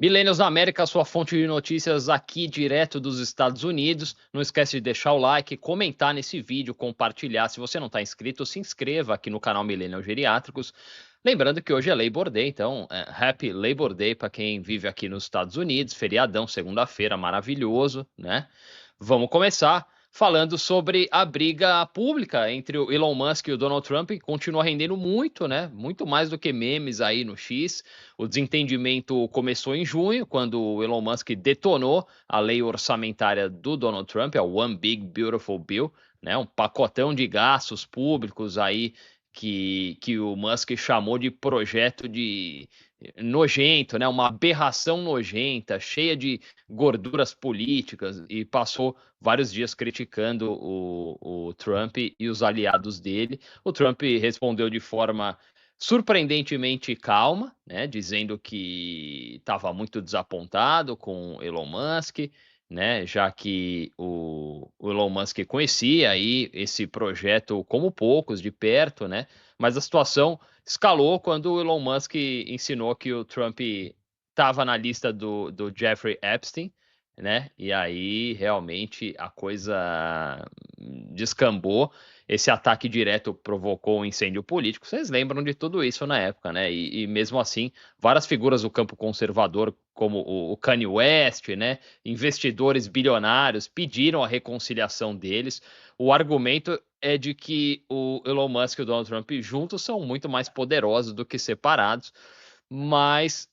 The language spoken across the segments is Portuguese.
Millennials na América, sua fonte de notícias aqui direto dos Estados Unidos. Não esquece de deixar o like, comentar nesse vídeo, compartilhar. Se você não está inscrito, se inscreva aqui no canal Millennials Geriátricos. Lembrando que hoje é Labor Day, então Happy Labor Day para quem vive aqui nos Estados Unidos. Feriadão, segunda-feira, maravilhoso, né? Vamos começar falando sobre a briga pública entre o Elon Musk e o Donald Trump, que continua rendendo muito, né? Muito mais do que memes aí no X. O desentendimento começou em junho, quando o Elon Musk detonou a lei orçamentária do Donald Trump, é o One Big Beautiful Bill, né? Um pacotão de gastos públicos aí que o Musk chamou de projeto de nojento, né? Uma aberração nojenta, cheia de gorduras políticas, e passou vários dias criticando o Trump e os aliados dele. O Trump respondeu de forma surpreendentemente calma, né, dizendo que estava muito desapontado com Elon Musk, né, já que o Elon Musk conhecia aí esse projeto como poucos de perto, né, mas a situação escalou quando o Elon Musk ensinou que o Trump estava na lista do Jeffrey Epstein, né? E aí realmente a coisa descambou. Esse ataque direto provocou um incêndio político. Vocês lembram de tudo isso na época, né? E mesmo assim, várias figuras do campo conservador, como o Kanye West, né? Investidores bilionários pediram a reconciliação deles. O argumento é de que o Elon Musk e o Donald Trump juntos são muito mais poderosos do que separados, mas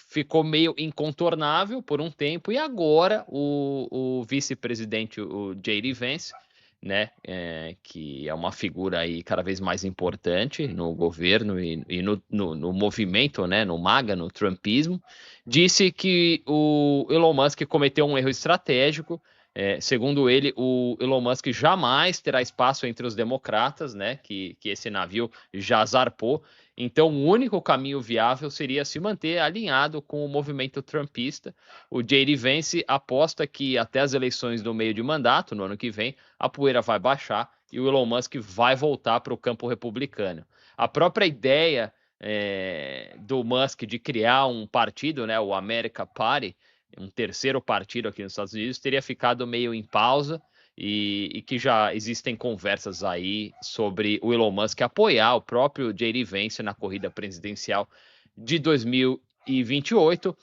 ficou meio incontornável por um tempo, e agora o vice-presidente, o J.D. Vance, né, que é uma figura aí cada vez mais importante no governo e no movimento, né, no MAGA, no Trumpismo, disse que o Elon Musk cometeu um erro estratégico. Segundo ele, o Elon Musk jamais terá espaço entre os democratas, né, que esse navio já zarpou. Então, o único caminho viável seria se manter alinhado com o movimento trumpista. O J.D. Vance aposta que até as eleições do meio de mandato, no ano que vem, a poeira vai baixar e o Elon Musk vai voltar para o campo republicano. A própria ideia do Musk de criar um partido, né, o America Party, um terceiro partido aqui nos Estados Unidos, teria ficado meio em pausa, e que já existem conversas aí sobre o Elon Musk apoiar o próprio J.D. Vance na corrida presidencial de 2028.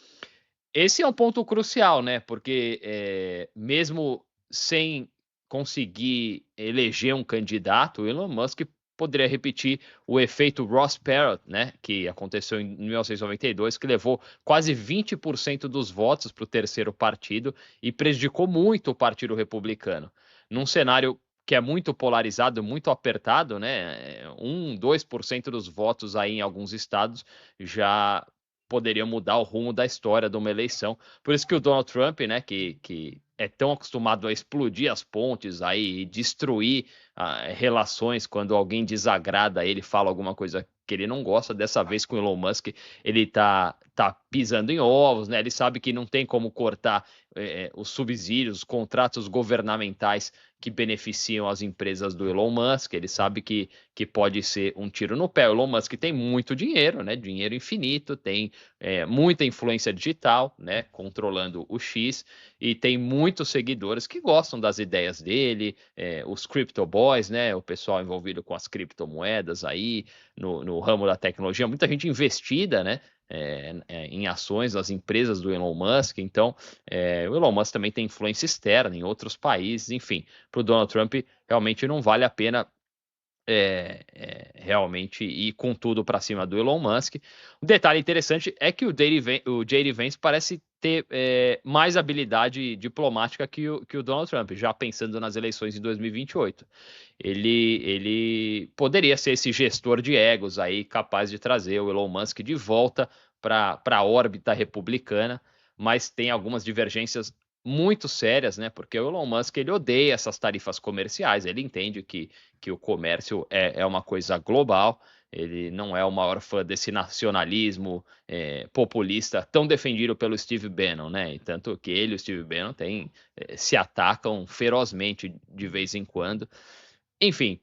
Esse é um ponto crucial, né? Porque mesmo sem conseguir eleger um candidato, o Elon Musk poderia repetir o efeito Ross Perot, né, que aconteceu em 1992, que levou quase 20% dos votos para o terceiro partido e prejudicou muito o Partido Republicano. Num cenário que é muito polarizado, muito apertado, né, 2% dos votos aí em alguns estados já poderiam mudar o rumo da história de uma eleição. Por isso que o Donald Trump, né, que é tão acostumado a explodir as pontes aí, destruir relações quando alguém desagrada ele, fala alguma coisa que ele não gosta. Dessa vez com o Elon Musk, ele tá pisando em ovos, né? Ele sabe que não tem como cortar os subsídios, os contratos governamentais que beneficiam as empresas do Elon Musk. Ele sabe que pode ser um tiro no pé. O Elon Musk tem muito dinheiro, né? Dinheiro infinito, tem muita influência digital, né? Controlando o X, e tem muitos seguidores que gostam das ideias dele, os crypto boys, né? O pessoal envolvido com as criptomoedas aí, no ramo da tecnologia, muita gente investida, né? Em ações das empresas do Elon Musk. Então, o Elon Musk também tem influência externa em outros países. Enfim, para o Donald Trump realmente não vale a pena realmente ir com tudo para cima do Elon Musk. Um detalhe interessante é que o J.D. Vance parece ter mais habilidade diplomática que o Donald Trump, já pensando nas eleições de 2028. Ele poderia ser esse gestor de egos aí, capaz de trazer o Elon Musk de volta para a órbita republicana, mas tem algumas divergências muito sérias, né? Porque o Elon Musk ele odeia essas tarifas comerciais, ele entende que o comércio é uma coisa global. Ele não é o maior fã desse nacionalismo populista tão defendido pelo Steve Bannon, né? E tanto que ele e o Steve Bannon se atacam ferozmente de vez em quando. Enfim,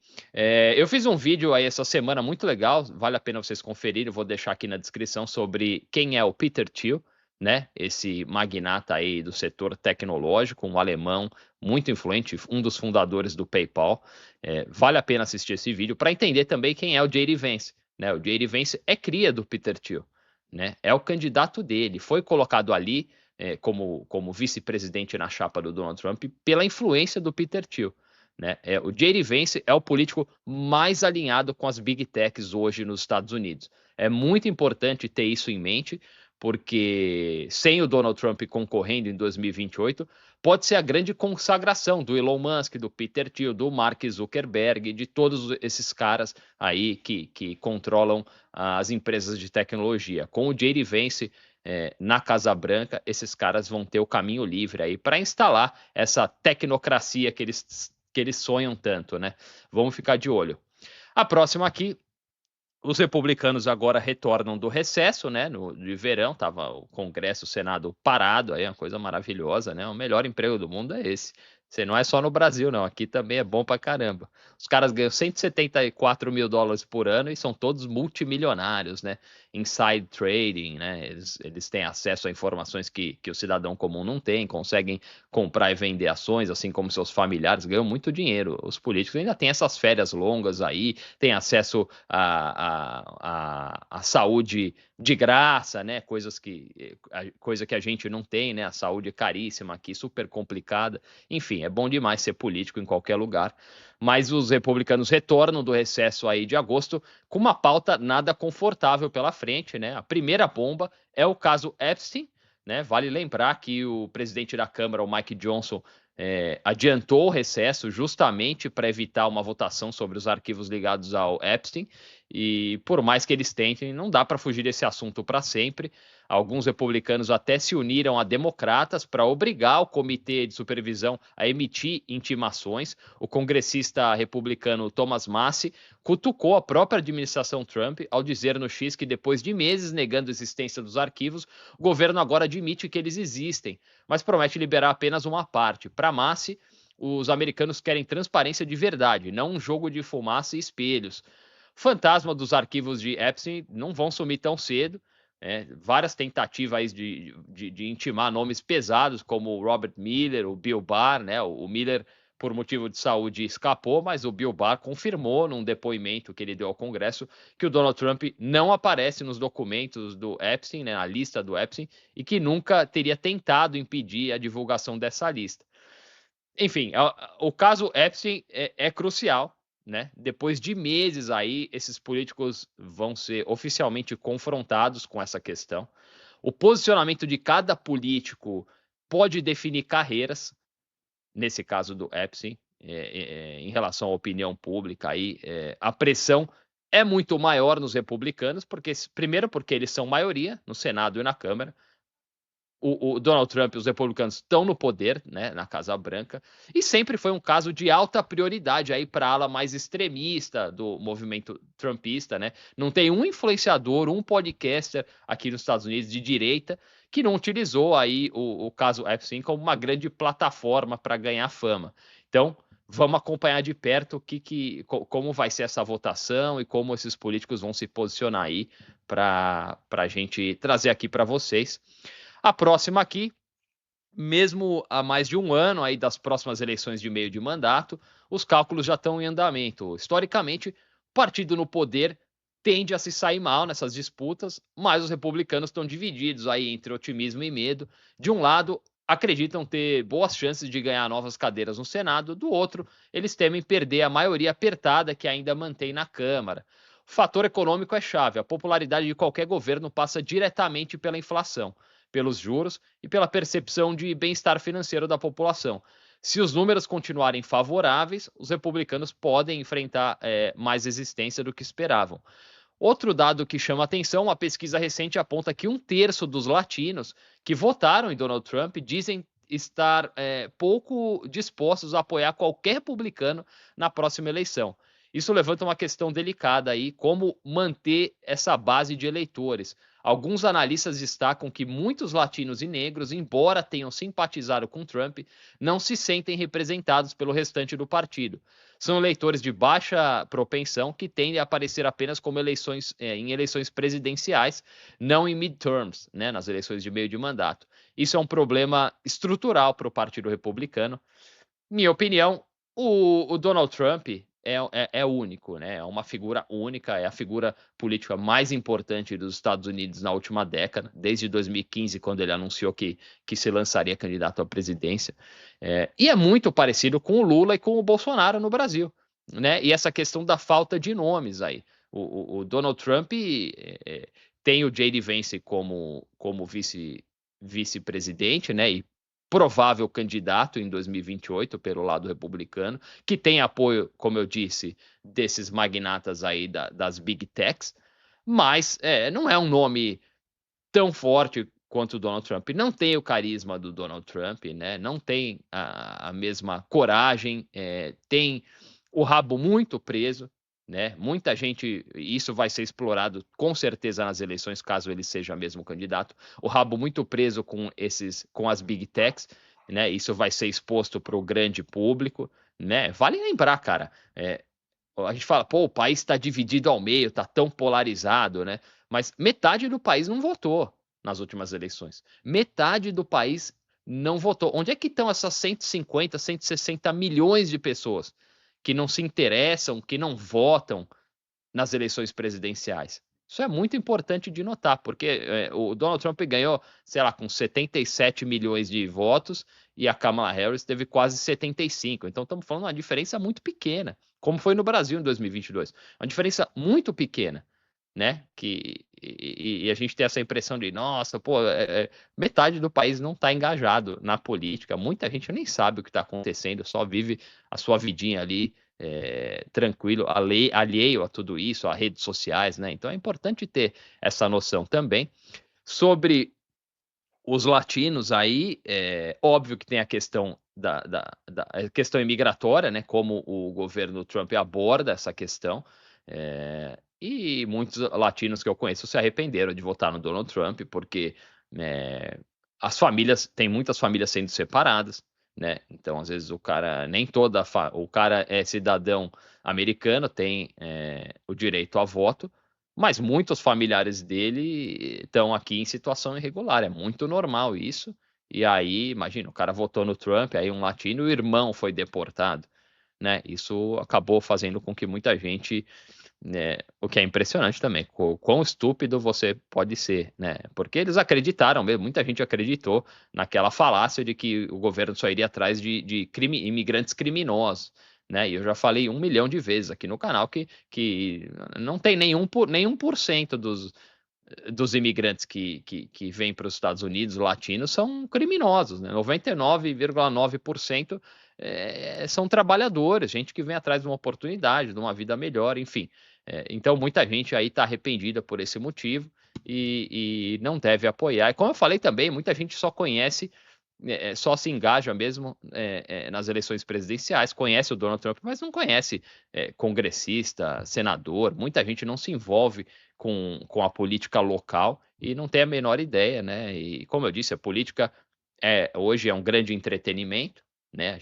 eu fiz um vídeo aí essa semana muito legal, vale a pena vocês conferirem, eu vou deixar aqui na descrição sobre quem é o Peter Thiel, né? Esse magnata aí do setor tecnológico, um alemão muito influente, um dos fundadores do PayPal. Vale a pena assistir esse vídeo para entender também quem é o J.D. Vance, né? O J.D. Vance é cria do Peter Thiel, né? É o candidato dele, foi colocado ali como vice-presidente na chapa do Donald Trump pela influência do Peter Thiel. Né? O J.D. Vance é o político mais alinhado com as big techs hoje nos Estados Unidos. É muito importante ter isso em mente, porque sem o Donald Trump concorrendo em 2028, pode ser a grande consagração do Elon Musk, do Peter Thiel, do Mark Zuckerberg, de todos esses caras aí que controlam as empresas de tecnologia. Com o J.D. Vance na Casa Branca, esses caras vão ter o caminho livre aí para instalar essa tecnocracia que eles sonham tanto, né? Vamos ficar de olho. A próxima aqui, os republicanos agora retornam do recesso, né? De verão, tava o Congresso, o Senado parado, aí uma coisa maravilhosa, né? O melhor emprego do mundo é esse. Você não é só no Brasil, não. Aqui também é bom pra caramba. Os caras ganham 174 mil dólares por ano e são todos multimilionários, né? Inside trading, né? Eles têm acesso a informações que o cidadão comum não tem, conseguem comprar e vender ações, assim como seus familiares, ganham muito dinheiro. Os políticos ainda têm essas férias longas aí, têm acesso a saúde de graça, né? Coisa que a gente não tem, né? A saúde é caríssima aqui, super complicada. Enfim, é bom demais ser político em qualquer lugar. Mas os republicanos retornam do recesso aí de agosto com uma pauta nada confortável pela frente, né? A primeira bomba é o caso Epstein, né? Vale lembrar que o presidente da Câmara, o Mike Johnson, adiantou o recesso justamente para evitar uma votação sobre os arquivos ligados ao Epstein. E por mais que eles tentem, não dá para fugir desse assunto para sempre. Alguns republicanos até se uniram a democratas para obrigar o comitê de supervisão a emitir intimações. O congressista republicano Thomas Massie cutucou a própria administração Trump ao dizer no X que depois de meses negando a existência dos arquivos, o governo agora admite que eles existem, mas promete liberar apenas uma parte. Para Massie, os americanos querem transparência de verdade, não um jogo de fumaça e espelhos. Fantasma dos arquivos de Epstein não vão sumir tão cedo. Várias tentativas de intimar nomes pesados, como o Robert Mueller, o Bill Barr, né? O Mueller, por motivo de saúde, escapou, mas o Bill Barr confirmou num depoimento que ele deu ao Congresso que o Donald Trump não aparece nos documentos do Epstein, né, na lista do Epstein, e que nunca teria tentado impedir a divulgação dessa lista. Enfim, o caso Epstein é crucial, né? Depois de meses aí, esses políticos vão ser oficialmente confrontados com essa questão. O posicionamento de cada político pode definir carreiras, nesse caso do Epstein, em relação à opinião pública. Aí, a pressão é muito maior nos republicanos, primeiro porque eles são maioria no Senado e na Câmara. O Donald Trump e os republicanos estão no poder, né, na Casa Branca, e sempre foi um caso de alta prioridade aí para a ala mais extremista do movimento trumpista, né? Não tem um influenciador, um podcaster aqui nos Estados Unidos de direita que não utilizou aí o caso Epstein como uma grande plataforma para ganhar fama. Então, vamos acompanhar de perto como vai ser essa votação e como esses políticos vão se posicionar aí para a gente trazer aqui para vocês. A próxima aqui, mesmo há mais de um ano aí das próximas eleições de meio de mandato, os cálculos já estão em andamento. Historicamente, o partido no poder tende a se sair mal nessas disputas, mas os republicanos estão divididos aí entre otimismo e medo. De um lado, acreditam ter boas chances de ganhar novas cadeiras no Senado, do outro, eles temem perder a maioria apertada que ainda mantém na Câmara. O fator econômico é chave. A popularidade de qualquer governo passa diretamente pela inflação, pelos juros e pela percepção de bem-estar financeiro da população. Se os números continuarem favoráveis, os republicanos podem enfrentar mais resistência do que esperavam. Outro dado que chama atenção, uma pesquisa recente aponta que 1/3 dos latinos que votaram em Donald Trump dizem estar pouco dispostos a apoiar qualquer republicano na próxima eleição. Isso levanta uma questão delicada aí, como manter essa base de eleitores. Alguns analistas destacam que muitos latinos e negros, embora tenham simpatizado com Trump, não se sentem representados pelo restante do partido. São eleitores de baixa propensão que tendem a aparecer apenas como em eleições presidenciais, não em midterms, né, nas eleições de meio de mandato. Isso é um problema estrutural para o Partido Republicano. Minha opinião, o Donald Trump é único, né? É uma figura única, é a figura política mais importante dos Estados Unidos na última década, desde 2015, quando ele anunciou que se lançaria candidato à presidência. E é muito parecido com o Lula e com o Bolsonaro no Brasil, né? E essa questão da falta de nomes aí. O Donald Trump tem o J.D. Vance como vice-presidente, né? E provável candidato em 2028 pelo lado republicano, que tem apoio, como eu disse, desses magnatas aí das big techs, mas não é um nome tão forte quanto o Donald Trump. Não tem o carisma do Donald Trump, né? Não tem a mesma coragem, tem o rabo muito preso, né? Muita gente, isso vai ser explorado com certeza nas eleições, caso ele seja mesmo candidato. O rabo muito preso com as big techs, né? Isso vai ser exposto para o grande público, né? Vale lembrar, cara. A gente fala, pô, o país está dividido ao meio, está tão polarizado, né? Mas metade do país não votou nas últimas eleições. Metade do país não votou. Onde é que estão essas 150, 160 milhões de pessoas que não se interessam, que não votam nas eleições presidenciais? Isso é muito importante de notar, porque o Donald Trump ganhou, sei lá, com 77 milhões de votos e a Kamala Harris teve quase 75. Então estamos falando de uma diferença muito pequena, como foi no Brasil em 2022. Uma diferença muito pequena, né? E a gente tem essa impressão de, nossa, pô, metade do país não está engajado na política. Muita gente nem sabe o que está acontecendo, só vive a sua vidinha ali tranquilo, alheio a tudo isso, a redes sociais, né? Então é importante ter essa noção também. Sobre os latinos aí, óbvio que tem a questão a questão imigratória, né? Como o governo Trump aborda essa questão. E muitos latinos que eu conheço se arrependeram de votar no Donald Trump, porque tem muitas famílias sendo separadas, né? Então, às vezes, o cara é cidadão americano, tem o direito a voto, mas muitos familiares dele estão aqui em situação irregular. É muito normal isso. E aí, imagina, o cara votou no Trump, aí um latino, o irmão foi deportado, né? Isso acabou fazendo com que muita gente, né, o que é impressionante também, quão estúpido você pode ser, né? Porque eles acreditaram mesmo, muita gente acreditou naquela falácia de que o governo só iria atrás de imigrantes criminosos, né? E eu já falei 1 milhão de vezes aqui no canal que não tem nenhum por cento dos imigrantes que vêm para os Estados Unidos, latinos, são criminosos, né? 99,9% são trabalhadores, gente que vem atrás de uma oportunidade, de uma vida melhor, enfim. Então, muita gente aí está arrependida por esse motivo e não deve apoiar. E como eu falei também, muita gente só conhece, só se engaja mesmo nas eleições presidenciais, conhece o Donald Trump, mas não conhece congressista, senador, muita gente não se envolve com a política local e não tem a menor ideia, né? E como eu disse, a política hoje é um grande entretenimento, né? A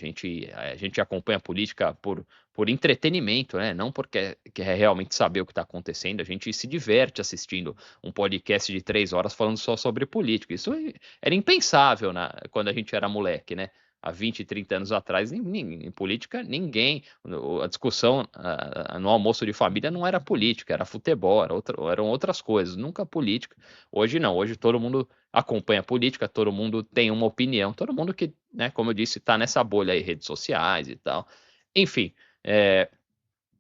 gente acompanha a política por entretenimento, né? Não porque quer realmente saber o que está acontecendo, a gente se diverte assistindo um podcast de 3 horas falando só sobre política. Isso era impensável quando a gente era moleque, né? Há 20, 30 anos atrás, em política, ninguém. A discussão no almoço de família não era política, era futebol, eram outras coisas, nunca política. Hoje não, hoje todo mundo acompanha a política, todo mundo tem uma opinião, todo mundo que, né, como eu disse, está nessa bolha aí, redes sociais e tal. Enfim,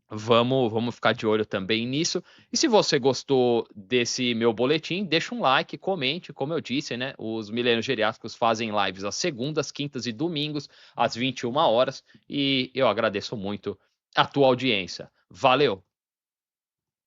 vamos ficar de olho também nisso. E se você gostou desse meu boletim, deixa um like, comente, como eu disse, né? Os Milênios Geriátricos fazem lives às segundas, quintas e domingos, às 21 horas. E eu agradeço muito a tua audiência. Valeu!